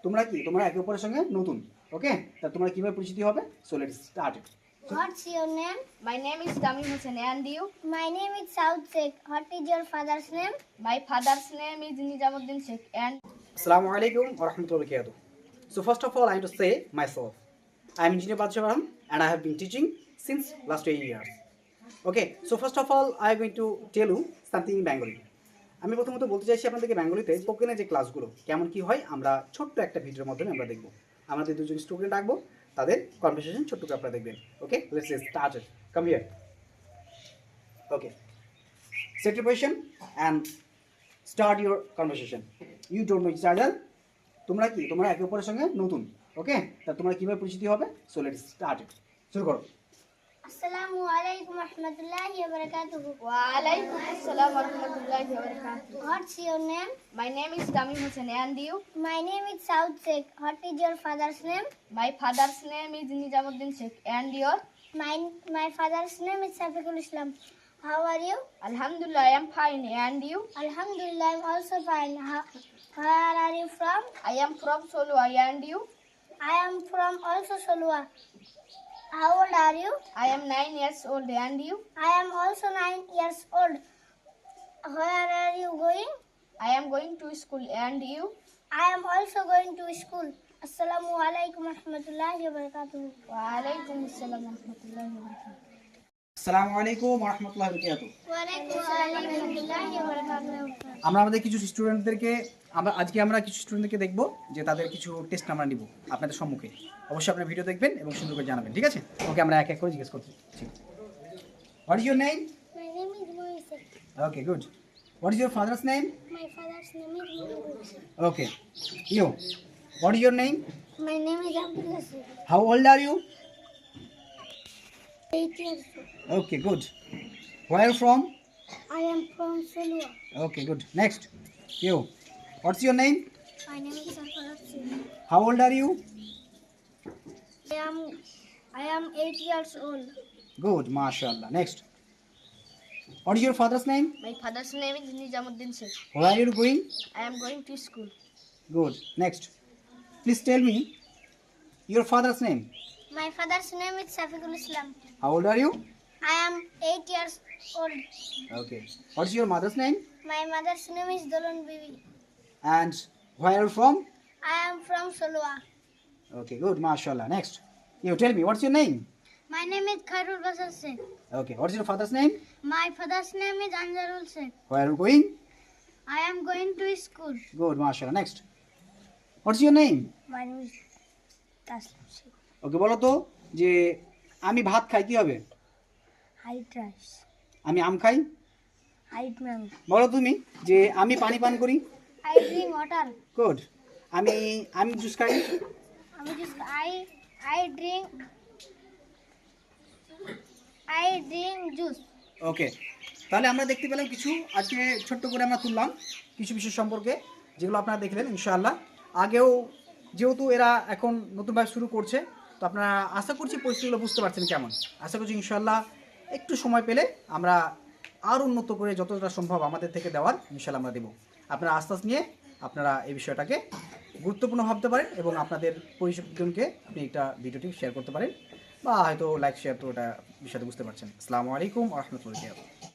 তোমরা একে অপরের সঙ্গে নতুন। ওকে, তা তোমরা কিভাবে পরিচিতি হবে? So let's start it. What's your name? My name is Tamim Hussain, and you? My name is Saud Sheikh. What is your father's name? My father's name is Nijamuddin Sheikh, and Assalamu alaikum wa rahmatullahi wa barakatuh. So first of all, I want to say myself. I am Engineer Badshah Farhan and I have been teaching since last 8 years. Okay, so first of all, I am going to tell you something in Bengali. আমি প্রথমত বলতে চাইছি আপনাদেরকে বেঙ্গলিতে স্পোকেনের যে ক্লাসগুলো কেমন কি হয় আমরা ছোট্ট একটা ভিডিওর মাধ্যমে আমরা দেখব। আমাদের দুজন স্টুডেন্ট রাখবো, তাদের কনভারসেশন ছোট্ট করে আপনারা দেখবেন। Okay, let's start it. Come here. Okay, set your position and start your conversation. You don't know each other. তোমরা একে অপরের সঙ্গে নতুন। ওকে, তা তোমরা কিভাবে পরিচিতি হবে? সো লেটস স্টার্ট ইট। শুরু করো। Assalamu alaikum wa rahmatullahi wa barakatuh. wa alaikum assalam wa rahmatullahi wa barakatuh. What's your name? My name is Tamim Hussain, and you? My name is Saud Sheikh. What is your father's name? My father's name is Nijamuddin Sheikh, and your? My father's name is Safiqul Islam. How are you? Alhamdulillah, I am fine, and you? Alhamdulillah, I'm also fine. Where are you from? I am from Solua, and you? I am from also Solua. How old are you? I am 9 years old, and you? I am also 9 years old. Where are you going? I am going to school, and you? I am also going to school. Assalamu alaikum wa rahmatullahi wa barakatuh. wa alaikum assalam wa rahmatullahi wa barakatuh. আসসালামু আলাইকুম ওয়া রাহমাতুল্লাহি ওয়া বারাকাতুহু। Wa alaikum assalam wa rahmatullahi wa barakatuh. আমরা আমাদের কিছু স্টুডেন্টদেরকে আমরা কিছু স্টুডেন্টদেরকে দেখব যে তাদের কিছু টেস্ট আমরা নিব আপনাদের সম্মুখে। অবশ্যই আপনারা ভিডিও দেখবেন এবং সুন্দর করে জানাবেন, ঠিক আছে? ওকে, আমরা এক এক করে জিজ্ঞেস করছি। What is your name? My name is Moise. Okay, good. What is your father's name? My father's name is Moise. Okay, you. What is your name? My name is Abdullah Sheikh. How old are you? 8 years old. Okay, good. Where are from? I am from Solua. Okay, good. Next, you. What's your name? My name is Safarat Singh. How old are you? I am 8 years old. Good, mashallah. Next. What is your father's name? My father's name is Nijamuddin Sheikh. Where are you going? I am going to school. Good. Next. Please tell me your father's name. My father's name is Safiqul Islam. How old are you? I am 8 years old. Okay. What's your mother's name? My mother's name is Dolan Bibi. And where are you from? I am from Solua. Okay, good, mashallah. Next. You tell me what's your name? My name is Khairul Basar Sheikh. Okay. What's your father's name? My father's name is Anjarul Sheikh. Where are you going? I am going to school. Good, mashallah. Next. What's your name? My name is Taslim Sheikh. Okay, বলো তো যে আমি ভাত খাই কি হবে? White rice. আমি আম খাই। White mango. বলো তুমি যে আমি পানি পান করি। I drink water. গুড। আমি জুস খাই। I drink juice. ওকে, তাহলে আমরা দেখতে পেলাম কিছু আজকে ছোট্ট করে আমরা তুললাম কিছু বিষয় সম্পর্কে যেগুলো আপনারা দেখলেন ইনশাআল্লাহ। আগেও যেহেতু এরা এখন নতুনভাবে শুরু করছে, তো আপনারা আশা করছি পরিস্থিতিগুলো বুঝতে পারছেন কেমন। আশা করছি ইনশাআল্লাহ একটু সময় পেলে আমরা আরও উন্নত করে যতটা সম্ভব আমাদের থেকে দেওয়ার ইনশাআল্লাহ আমরা দেবো। আপনারা আস্তে আস্তে নিয়ে আপনারা এই বিষয়টাকে গুরুত্বপূর্ণ ভাবতে পারেন এবং আপনাদের পরিজনকে আপনি একটা ভিডিওটি শেয়ার করতে পারেন বা হয়তো লাইক শেয়ার, তো ওটা বিষয়টা বুঝতে পারছেন। আসসালামু আলাইকুম ওয়া রাহমাতুল্লাহি ওয়া বারাকাতুহু।